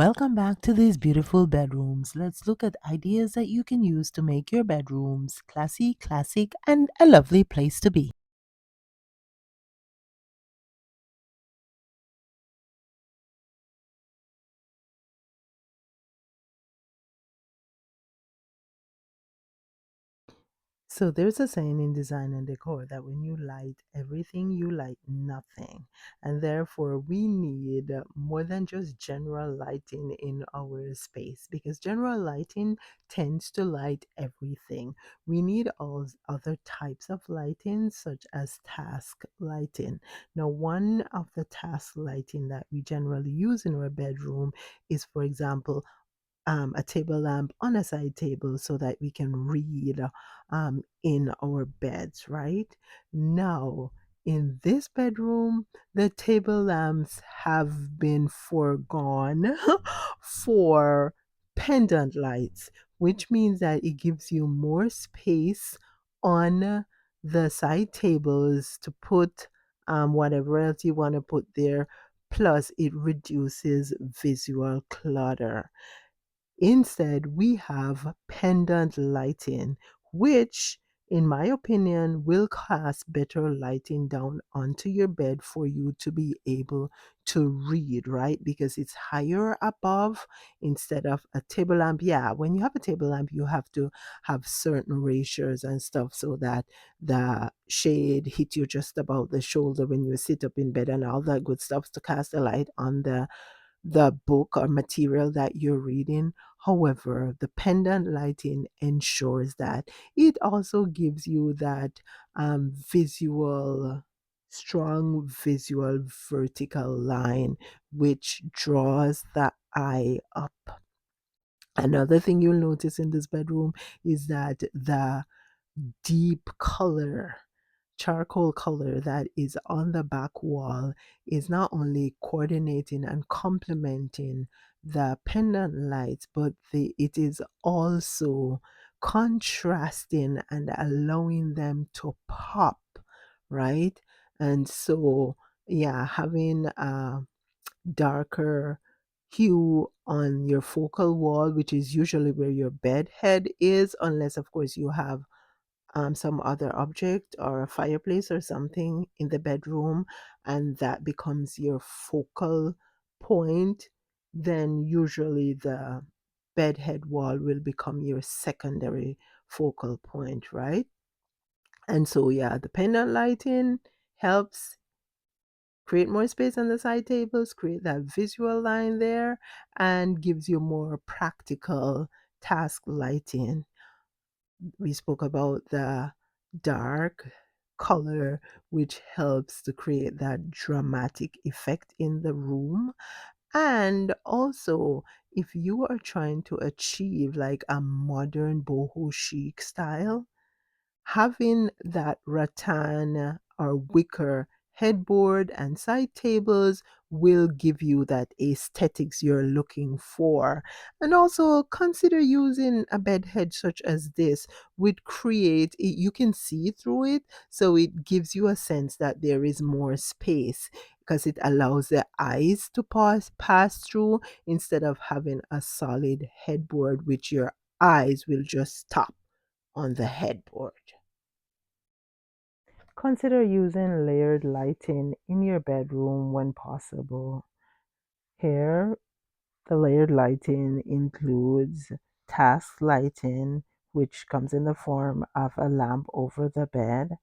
Welcome back to these beautiful bedrooms. Let's look at ideas that you can use to make your bedrooms classy, classic, and a lovely place to be. So there's a saying in design and decor that when you light everything, you light nothing. And therefore, we need more than just general lighting in our space because general lighting tends to light everything. We need all other types of lighting, such as task lighting. Now, one of the task lighting that we generally use in our bedroom is, for example, a table lamp on a side table so that we can read in our beds, right? Now, in this bedroom, the table lamps have been foregone for pendant lights, which means that it gives you more space on the side tables to put whatever else you want to put there. Plus, it reduces visual clutter. Instead, we have pendant lighting, which, in my opinion, will cast better lighting down onto your bed for you to be able to read, right? Because it's higher above instead of a table lamp. Yeah, when you have a table lamp, you have to have certain ratios and stuff so that the shade hit you just about the shoulder when you sit up in bed and all that good stuff to cast a light on the book or material that you're reading. However, the pendant lighting ensures that it also gives you that strong visual vertical line, which draws the eye up. Another thing you'll notice in this bedroom is that the deep color, charcoal color that is on the back wall is not only coordinating and complementing the pendant lights, but it is also contrasting and allowing them to pop, right? And so, yeah, having a darker hue on your focal wall, which is usually where your bed head is, unless, of course, you have some other object or a fireplace or something in the bedroom, and that becomes your focal point, then usually the bed head wall will become your secondary focal point, right? And so, yeah, the pendant lighting helps create more space on the side tables, create that visual line there, and gives you more practical task lighting. We spoke about the dark color, which helps to create that dramatic effect in the room. And also, if you are trying to achieve like a modern boho chic style, having that rattan or wicker headboard and side tables will give you that aesthetics you're looking for. And also consider using a bed head such as this, which you can see through it, so it gives you a sense that there is more space because it allows the eyes to pass through instead of having a solid headboard which your eyes will just stop on the headboard. Consider using layered lighting in your bedroom when possible. Here, the layered lighting includes task lighting, which comes in the form of a lamp over the bed,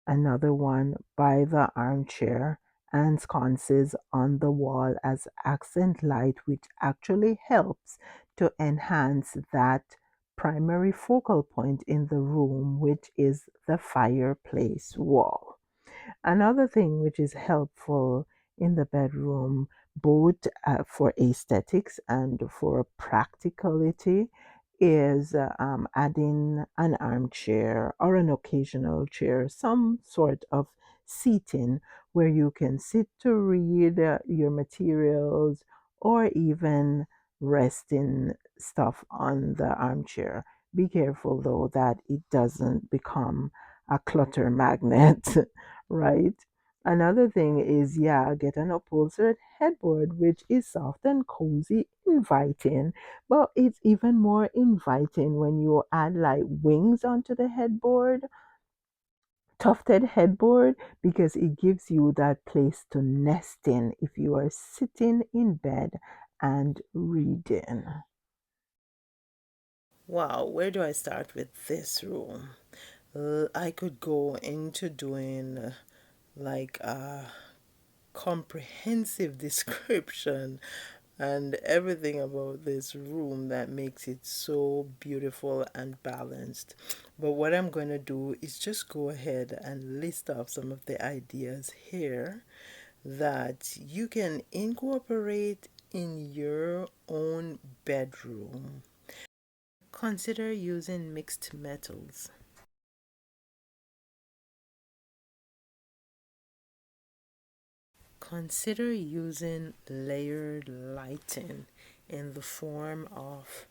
another one by the armchair, and sconces on the wall as accent light, which actually helps to enhance that primary focal point in the room, which is the fireplace wall. Another thing which is helpful in the bedroom, both for aesthetics and for practicality, is adding an armchair or an occasional chair, some sort of seating where you can sit to read your materials or even resting stuff on the armchair. Be careful though that it doesn't become a clutter magnet, right? Another thing is, yeah, get an upholstered headboard, which is soft and cozy, inviting. But it's even more inviting when you add like wings onto the headboard, tufted headboard, because it gives you that place to nest in if you are sitting in bed and reading. Wow, where do I start with this room? I could go into doing like a comprehensive description and everything about this room that makes it so beautiful and balanced. But what I'm going to do is just go ahead and list off some of the ideas here that you can incorporate in your own bedroom. Consider using mixed metals. Consider using layered lighting in the form of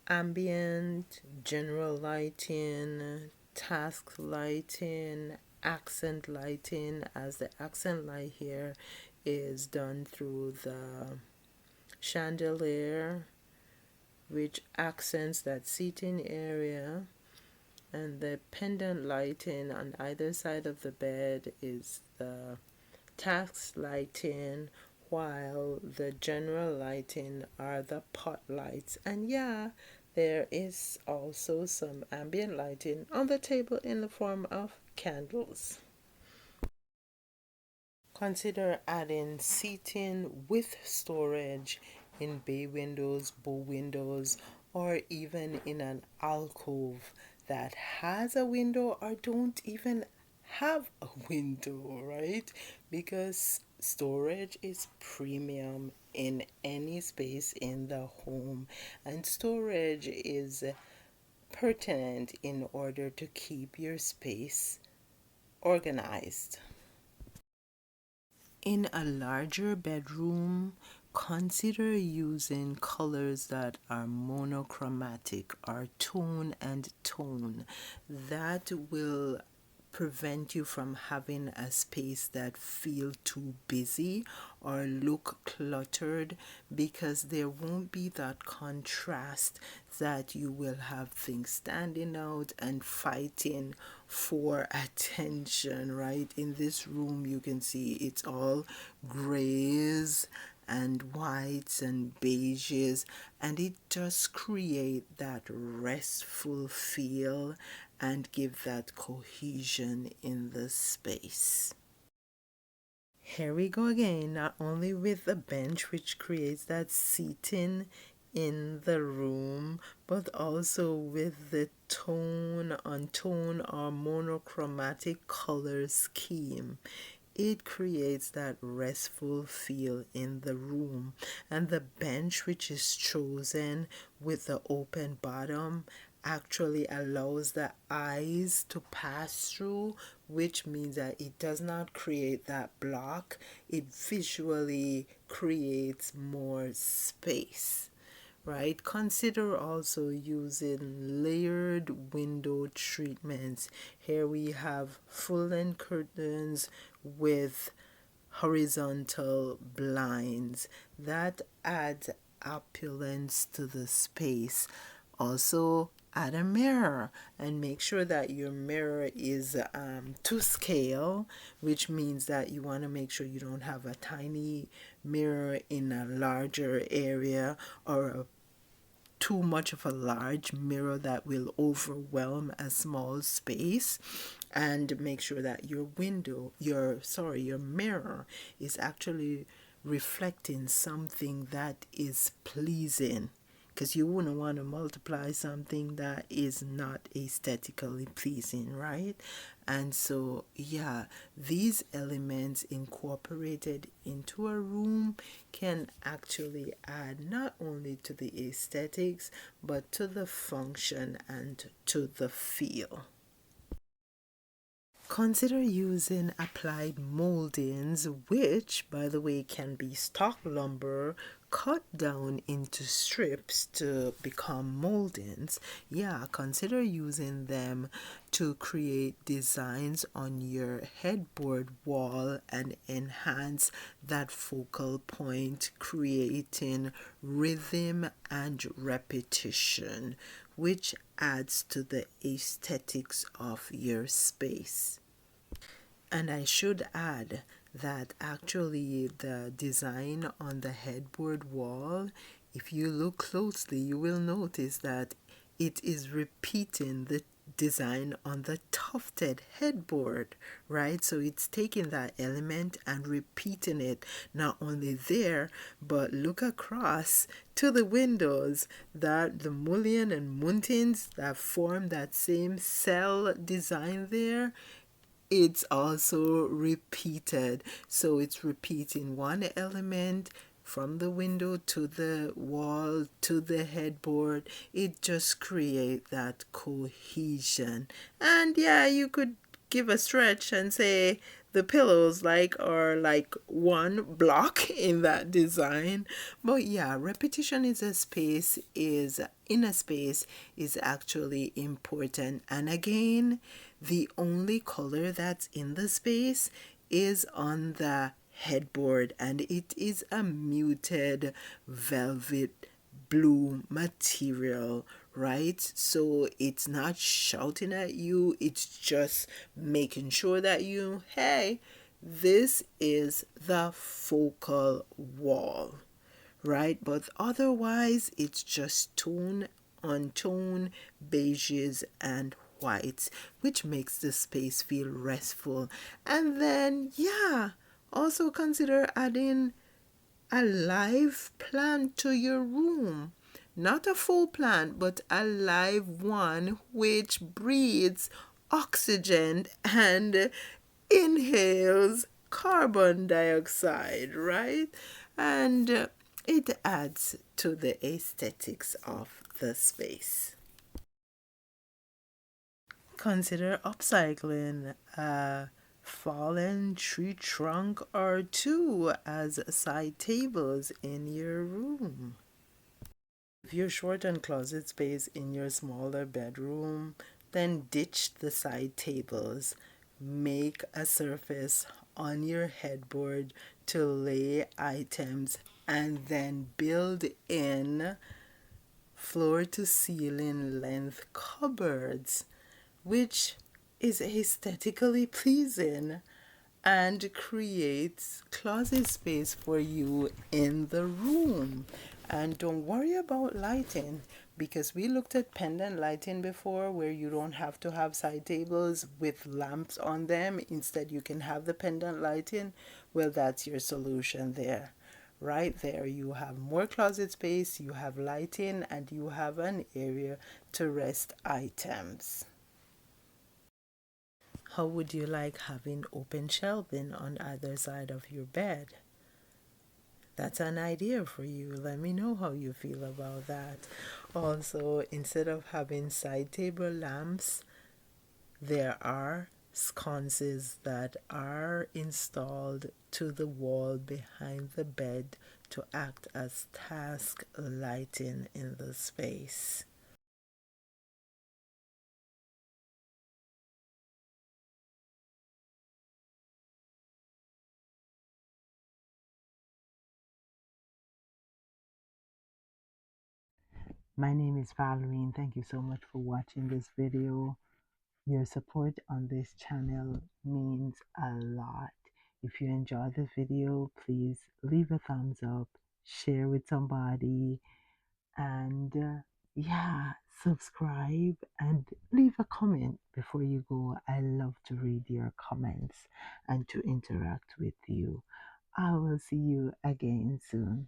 ambient, general lighting, task lighting, accent lighting, as the accent light here is done through the chandelier, which accents that seating area, and the pendant lighting on either side of the bed is the task lighting, while the general lighting are the pot lights. And yeah, there is also some ambient lighting on the table in the form of candles. Consider adding seating with storage in bay windows, bow windows, or even in an alcove that has a window or don't even have a window, right? Because storage is premium in any space in the home, and storage is pertinent in order to keep your space organized. In a larger bedroom, consider using colors that are monochromatic or tone and tone. That will prevent you from having a space that feel too busy or look cluttered, because there won't be that contrast that you will have things standing out and fighting for attention, right? In this room you can see it's all grays and whites and beiges, and it does create that restful feel and give that cohesion in the space. Here we go again, not only with the bench, which creates that seating in the room, but also with the tone on tone or monochromatic color scheme. It creates that restful feel in the room. And the bench, which is chosen with the open bottom, actually allows the eyes to pass through, which means that it does not create that block. It visually creates more space, right? Consider also using layered window treatments. Here we have full length curtains with horizontal blinds that adds opulence to the space. Also, add a mirror and make sure that your mirror is to scale, which means that you want to make sure you don't have a tiny mirror in a larger area, or a too much of a large mirror that will overwhelm a small space. And make sure that your window, your mirror is actually reflecting something that is pleasing, because you wouldn't want to multiply something that is not aesthetically pleasing, right? And so, yeah, these elements incorporated into a room can actually add not only to the aesthetics, but to the function and to the feel. Consider using applied moldings, which, by the way, can be stock lumber cut down into strips to become moldings. Yeah, consider using them to create designs on your headboard wall and enhance that focal point, creating rhythm and repetition, which adds to the aesthetics of your space. And I should add that actually the design on the headboard wall, if you look closely, you will notice that it is repeating the design on the tufted headboard, right? So it's taking that element and repeating it not only there, but look across to the windows, that the mullion and muntins that form that same cell design there, it's also repeated. So it's repeating one element from the window to the wall to the headboard. It just creates that cohesion. And yeah, you could give a stretch and say the pillows are like one block in that design. But yeah, repetition is a space is in a space is actually important. And again, the only color that's in the space is on the headboard, and it is a muted velvet blue material, right? So it's not shouting at you, it's just making sure that hey, this is the focal wall, right? But otherwise, it's just tone on tone, beiges, and whites, which makes the space feel restful. And then, yeah, also consider adding a live plant to your room. Not a full plant, but a live one which breathes oxygen and inhales carbon dioxide, right? And it adds to the aesthetics of the space. Consider upcycling a fallen tree trunk or two as side tables in your room. If you're short on closet space in your smaller bedroom, then ditch the side tables. Make a surface on your headboard to lay items and then build in floor to ceiling length cupboards, which is aesthetically pleasing and creates closet space for you in the room. And don't worry about lighting, because we looked at pendant lighting before, where you don't have to have side tables with lamps on them. Instead, you can have the pendant lighting. Well, that's your solution there. Right there, you have more closet space, you have lighting, and you have an area to rest items. How would you like having open shelving on either side of your bed? That's an idea for you. Let me know how you feel about that. Also, instead of having side table lamps, there are sconces that are installed to the wall behind the bed to act as task lighting in the space. My name is Valerie, and thank you so much for watching this video. Your support on this channel means a lot. If you enjoyed the video, please leave a thumbs up, share with somebody, and yeah, subscribe and leave a comment before you go. I love to read your comments and to interact with you. I will see you again soon.